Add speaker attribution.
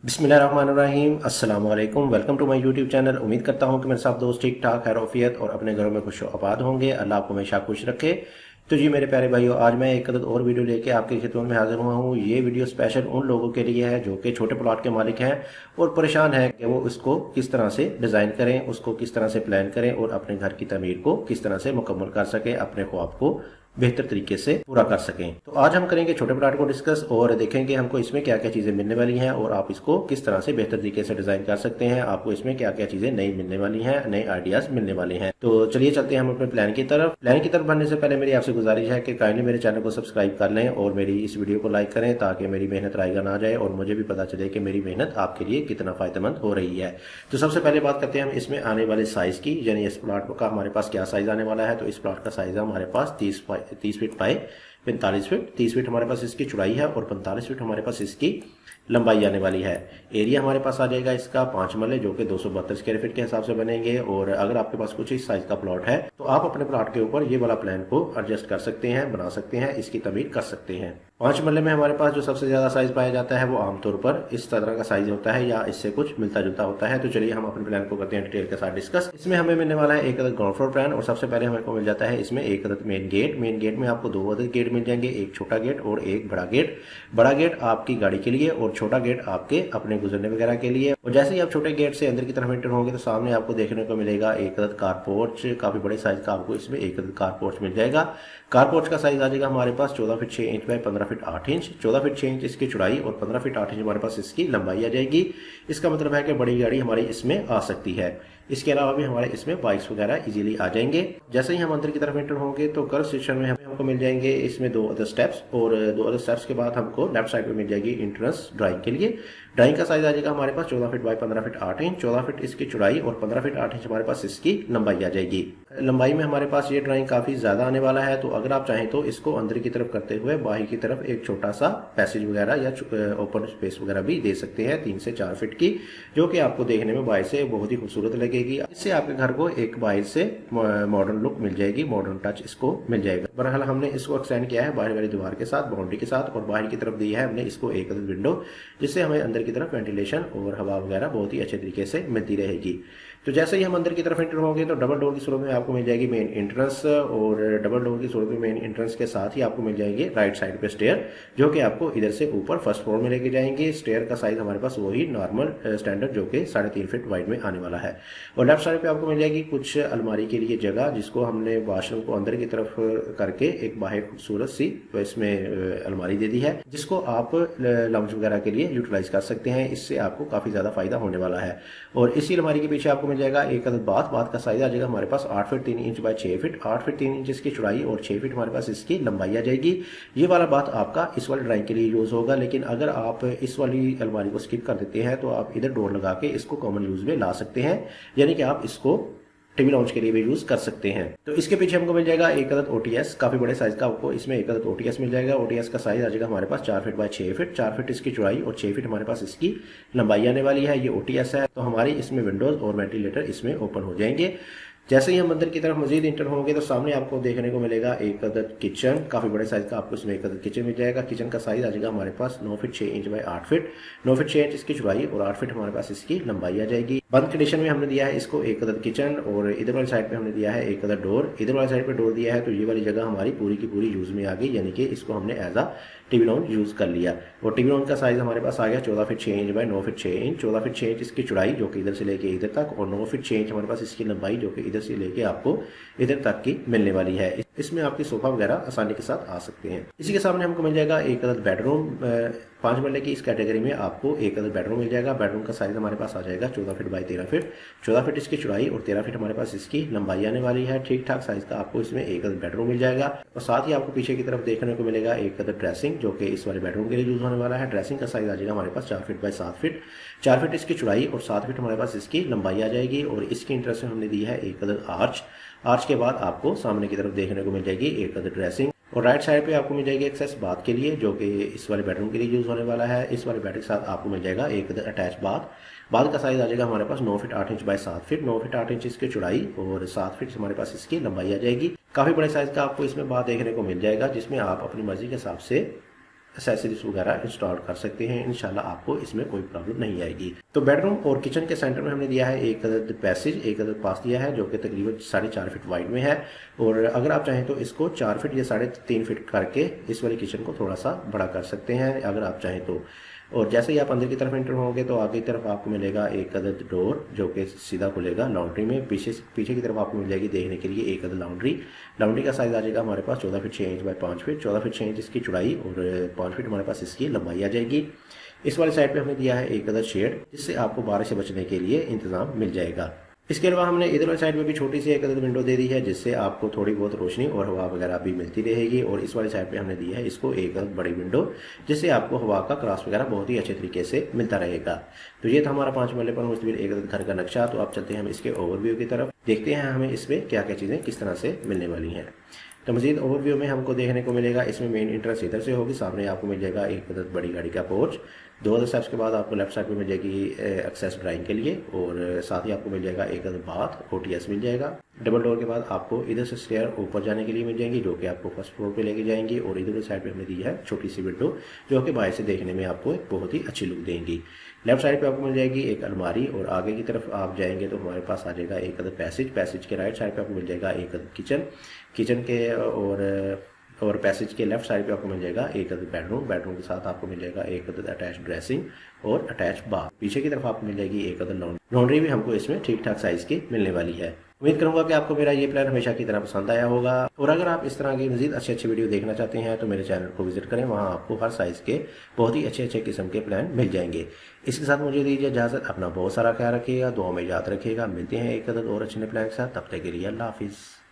Speaker 1: बिस्मिल्लाहिर्रहमानिर्रहीम अस्सलाम वालेकुम। Welcome to my YouTube channel. उम्मीद करता हूँ कि मेरे सब दोस्त ठीक ठाक खैर और अपने घरों में खुश आबाद होंगे। अल्लाह आपको हमेशा खुश रखे। तो जी मेरे प्यारे भाइयों, आज मैं एक अदद और वीडियो लेके आपकी खिदमत में हाजिर हुआ हूँ। ये वीडियो स्पेशल उन लोगों के लिए है जो कि छोटे प्लॉट के मालिक हैं और परेशान हैं कि वो उसको किस तरह से डिज़ाइन करें, उसको किस तरह से प्लान करें और अपने घर की तमीर को किस तरह से मुकम्मल कर सकें, अपने ख्वाब को बेहतर तरीके से पूरा कर सकें। तो आज हम करेंगे छोटे प्लाट को डिस्कस और देखेंगे हमको इसमें क्या क्या चीज़ें मिलने वाली हैं और आप इसको किस तरह से बेहतर तरीके से डिज़ाइन कर सकते हैं। आपको इसमें क्या क्या चीज़ें नई मिलने वाली हैं, नए आइडियाज़ मिलने वाले हैं। तो चलिए चलते हैं हम अपने प्लान की तरफ। प्लान की तरफ बढ़ने से पहले मेरी आपसे गुजारिश है कि काइंडली मेरे चैनल को सब्सक्राइब कर लें और मेरी इस वीडियो को लाइक करें ताकि मेरी मेहनत रायगा ना जाए और मुझे भी पता चले कि मेरी मेहनत आपके लिए कितना फ़ायदेमंद हो रही है। तो सबसे पहले बात करते हैं हम इसमें आने वाले साइज़ की, यानी इस प्लाट का हमारे पास क्या साइज़ आने वाला है। तो इस प्लाट का साइज़ है हमारे पास 30 फीट बाई 45 फीट। 30 फीट हमारे पास इसकी चौड़ाई है और 45 फीट हमारे पास इसकी लंबाई आने वाली है। एरिया हमारे पास आ जाएगा इसका 5 मरले जो कि 272 स्क्वायर फीट के हिसाब से बनेंगे। और अगर आपके पास कुछ इस साइज का प्लॉट है तो आप अपने प्लॉट के ऊपर ये वाला प्लान को एडजस्ट कर सकते हैं, बना सकते हैं, इसकी तमीर कर सकते हैं। 5 मरले में हमारे पास जो सबसे ज्यादा साइज पाया जाता है वो आमतौर पर इस तरह का साइज होता है या इससे कुछ मिलता जुलता होता है। तो चलिए हम अपने प्लान को करते हैं डिटेल के साथ डिस्कस। इसमें हमें मिलने वाला है एक अदद ग्राउंड फ्लोर प्लान और सबसे पहले हमें को मिल जाता है इसमें एक अदद मेन गेट। मेन गेट में आपको 2 अदद गेट मिल जाएंगे, एक छोटा गेट और एक बड़ा गेट। बड़ा गेट आपकी गाड़ी के लिए और छोटा गेट आपके अपने गुजरने वगैरह के लिए। और जैसे ही आप छोटे गेट से अंदर की तरफ एंटर होंगे तो सामने आपको देखने को मिलेगा एक अदद कार पोर्च। काफी बड़े साइज का आपको इसमें एक अदद कार पोर्च मिल जाएगा। कार पोर्च का साइज आ जाएगा हमारे पास 14 feet 6 inch by 15 feet 8 inch. 14 feet 6 inch इसकी चौड़ाई और 15 फीट 8 इंच हमारे पास इसकी लंबाई आ जाएगी। इसका मतलब है कि बड़ी गाड़ी हमारी इसमें आ सकती है। इसके अलावा भी हमारे इसमें बाइक्स वगैरह इजीली आ जाएंगे। जैसे ही हम अंदर की तरफ एंटर होंगे तो कर्व सेक्शन में हमको मिल जाएंगे इसमें 2 अदर स्टेप्स और 2 अदर स्टेप्स के बाद हमको लेफ्ट साइड में मिल जाएगी एंट्रेंस ड्राइंग के लिए। ड्राइंग का साइज आ जाएगा हमारे पास 14 feet by 15 feet 8 inch. 14 feet इसकी चौड़ाई और 15 फीट 8 इंच हमारे पास इसकी लंबाई आ जाएगी। लंबाई में हमारे पास ये ड्राइंग काफी ज्यादा आने वाला है। तो अगर आप चाहें तो इसको अंदर की तरफ करते हुए बाहर की तरफ एक छोटा सा पैसेज वगैरह या ओपन स्पेस वगैरह भी दे सकते हैं 3 से 4 फीट की, जो कि आपको देखने में बाहर से बहुत ही खूबसूरत लगेगी। इससे आपके घर को एक बाहर से मॉडर्न लुक मिल जाएगी, मॉडर्न टच इसको मिल जाएगा। बहरहाल हमने इसको एक्सटेंड किया है बाहर वाली दीवार के साथ, बाउंड्री के साथ, और बाहर की तरफ दी है हमने इसको एक विंडो, जिससे हमें अंदर की तरफ वेंटिलेशन और हवा वगैरह बहुत ही अच्छे तरीके से मिलती रहेगी। तो जैसे ही हम अंदर की तरफ एंटर होंगे तो डबल डोर की सूरत में आपको मिल जाएगी मेन एंट्रेंस और डबल डोर की सूरत में मेन एंट्रेंस के साथ ही आपको मिल जाएंगे राइट साइड पे स्टेयर, जो कि आपको इधर से ऊपर फर्स्ट फ्लोर में लेके जाएंगे। स्टेयर का साइज हमारे पास वही नॉर्मल स्टैंडर्ड जो कि 3.5 फीट वाइड में आने वाला है। और लेफ्ट साइड पे आपको मिल जाएगी कुछ अलमारी के लिए जगह, जिसको हमने वॉशरूम को अंदर की तरफ करके एक बाहर खूबसूरत सी तो इसमें अलमारी दे दी है, जिसको आप लाउंज वगैरह के लिए यूटिलाइज कर सकते हैं। इससे आपको काफी ज्यादा फायदा होने वाला है। और इसी अलमारी के पीछे आपको मिल जाएगा एक अदद बाथ। बाथ का साइज आ जाएगा हमारे पास 8 feet 3 inch by 6 feet. 8 feet 3 inch इसकी चौड़ाई और 6 फीट हमारे पास इसकी लंबाई आ जाएगी। ये वाला बाथ आपका इस वाली ड्राइंग के लिए यूज होगा, लेकिन अगर आप इस वाली अलमारी को स्किप कर देते हैं तो आप इधर डोर लगा के इसको कॉमन यूज में ला सकते हैं, यानी कि आप इसको टीवी लॉन्च के लिए भी यूज कर सकते हैं। तो इसके पीछे हमको मिल जाएगा एक अदद ओटीएस, काफी बड़े साइज का आपको इसमें एक अदद ओटीएस मिल जाएगा। ओटीएस का साइज आ जाएगा हमारे पास 4 फीट बाय 6 फीट। 4 फीट इसकी चौड़ाई और 6 फीट हमारे पास इसकी लंबाई आने वाली है। ये ओटीएस है, तो हमारी इसमें विंडोज और वेंटिलेटर इसमें ओपन हो जाएंगे। जैसे ही हम अंदर की तरफ मजीद इंटर होंगे तो सामने आपको देखने को मिलेगा एक अदद किचन। काफी बड़े साइज का आपको इसमें एक अदद किचन मिल जाएगा। किचन का साइज आ जाएगा हमारे पास 9 feet 6 inch by 8 feet. 9 feet 6 inch इसकी चौड़ाई और 8 फीट हमारे पास इसकी लंबाई आ जाएगी। बंद कंडीशन में हमने दिया है इसको एक अदद किचन और इधर वाली साइड पे हमने दिया है एक अदद डोर। इधर वाली साइड पे डोर दिया है तो ये वाली जगह हमारी पूरी की पूरी यूज में आ गई, यानी कि इसको हमने as a TV launch use कर लिया। और टीवी लॉन्च का साइज हमारे पास आ गया 14 feet 6 inch by 9 feet 6 inch. 14 feet 6 inch इसकी चौड़ाई जो कि इधर से लेके इधर तक, और 9 फीट 6 इंच हमारे पास इसकी लंबाई जो कि इधर से लेके आपको इधर तक की मिलने वाली है। इसमें आपकी सोफा वगैरह आसानी के साथ आ सकते हैं। इसी के सामने हमको मिल जाएगा एक अदद बेडरूम। 5 मरले की इस कैटेगरी में आपको एक अदद बेडरूम मिल जाएगा। बेडरूम का साइज हमारे पास आ जाएगा 14 फीट बाय 13 फीट। 14 फीट इसकी चौड़ाई और 13 फीट हमारे पास इसकी लंबाई आने वाली है। ठीक ठाक साइज का आपको इसमें एक अदद बेडरूम मिल जाएगा। और साथ ही आपको पीछे की तरफ देखने को मिलेगा एक अदद ड्रेसिंग, जो कि इस वाले बेडरूम के लिए यूज होने वाला है। ड्रेसिंग का साइज आ जाएगा हमारे पास 4 फीट बाय 7 फीट। 4 फीट इसकी चौड़ाई और 7 फीट हमारे पास इसकी लंबाई आ जाएगी। और इसकी इंटरेस्ट में हमने दी है एक अदद आर्च। आर्च के बाद आपको सामने की तरफ देखने को मिल जाएगी एक अदद ड्रेसिंग। और राइट साइड पे आपको मिल जाएगी एक्सेस बाथ के लिए, जो कि इस वाले बेडरूम के लिए यूज होने वाला है। इस वाले बेड के साथ आपको मिल जाएगा एक अटैच बाथ। बाथ का साइज आ जाएगा हमारे पास 9 feet 8 inch by 7 feet. 9 feet 8 inch इसकी चौड़ाई और 7 फीट हमारे पास इसकी लंबाई आ जाएगी। काफी बड़े साइज का आपको इसमें बाथ देखने को मिल जाएगा, जिसमें आप अपनी मर्जी के हिसाब से एक्सेसरीज वगैरह इंस्टॉल कर सकते हैं। इंशाल्लाह आपको इसमें कोई प्रॉब्लम नहीं आएगी। तो बेडरूम और किचन के सेंटर में हमने दिया है एक अदद पैसेज, एक अदद पास दिया है जो कि तकरीबन 4.5 फीट वाइड में है। और अगर आप चाहें तो इसको 4 फीट या 3.5 फीट करके इस वाली किचन को थोड़ा सा बड़ा कर सकते हैं अगर आप चाहें तो। और जैसे ही आप अंदर की तरफ एंटर होंगे तो आगे की तरफ आपको मिलेगा एक अदद डोर जो कि सीधा खुलेगा लॉन्ड्री में। पीछे की तरफ आपको मिल जाएगी देखने के लिए एक अदद लॉन्ड्री का साइज आ जाएगा हमारे पास 14 feet 6 inch by 5 feet, 14 feet 6 inch इसकी चौड़ाई और 5 फीट हमारे पास इसकी लंबाई आ जाएगी। इस वाले साइड पे हमने दिया है एक अदद शेड जिससे आपको बारिश से बचने के लिए इंतजाम मिल जाएगा। इसके अलावा हमने इधर वाली साइड में भी छोटी सी एक अदद विंडो दे दी है जिससे आपको थोड़ी बहुत रोशनी और हवा वगैरह भी मिलती रहेगी। और इस वाली साइड पे हमने दी है इसको एक अदद बड़ी विंडो जिससे आपको हवा का क्रॉस वगैरह बहुत ही अच्छे तरीके से मिलता रहेगा। तो ये था हमारा 5 मरले पर मुश्तमिल एक अदद घर का नक्शा। तो आप चलते हैं हम इसके ओवरव्यू की तरफ, देखते हैं हमें इसमें क्या क्या चीज़ें किस तरह से मिलने वाली हैं। तो मजीद ओवरव्यू में हमको देखने को मिलेगा इसमें मेन एंट्रेंस इधर से होगी, सामने आपको मिल जाएगा एक अदद बड़ी गाड़ी का पोर्च। 2 अदद स्टेप्स के बाद आपको लेफ्ट साइड पे मिल जाएगी एक्सेस ड्राइंग के लिए और साथ ही आपको मिल जाएगा एक अदद बाथ ओटीएस मिल जाएगा। डबल डोर के बाद आपको इधर से स्टेयर ऊपर जाने के लिए मिल जाएंगी जो कि आपको फर्स्ट फ्लोर पे लेके जाएंगी। और इधर साइड पे हमने दी है छोटी सी विंडो जो कि बाहर से देखने में आपको एक बहुत ही अच्छी लुक देंगी। लेफ्ट साइड पे आपको मिल जाएगी एक अलमारी और आगे की तरफ आप जाएंगे तो हमारे पास आ जाएगा एक अदद पैसेज के राइट साइड पे आपको मिल जाएगा एक अदद किचन के और पैसेज के लेफ्ट साइड पे आपको मिल जाएगा एक अदद बेडरूम के साथ आपको मिल जाएगा एक अदद अटैच ड्रेसिंग और अटैच बाथ। पीछे की तरफ आपको मिल जाएगी एक अदद लॉन्ड्री भी हमको इसमें ठीक ठाक साइज की मिलने वाली है। उम्मीद करूंगा कि आपको मेरा ये प्लान हमेशा की तरह पसंद आया होगा। और अगर आप इस तरह की मजीद अच्छे वीडियो देखना चाहते हैं तो मेरे चैनल को विजिट करें, वहाँ आपको हर साइज़ के बहुत ही अच्छे किस्म के प्लान मिल जाएंगे। इसके साथ मुझे दीजिए इजाज़त, अपना बहुत सारा ख्याल रखिएगा, दुआ में याद रखिएगा। मिलते हैं एक अदद और अच्छे प्लान के साथ, तब तक के लिए अल्लाह हाफिज़।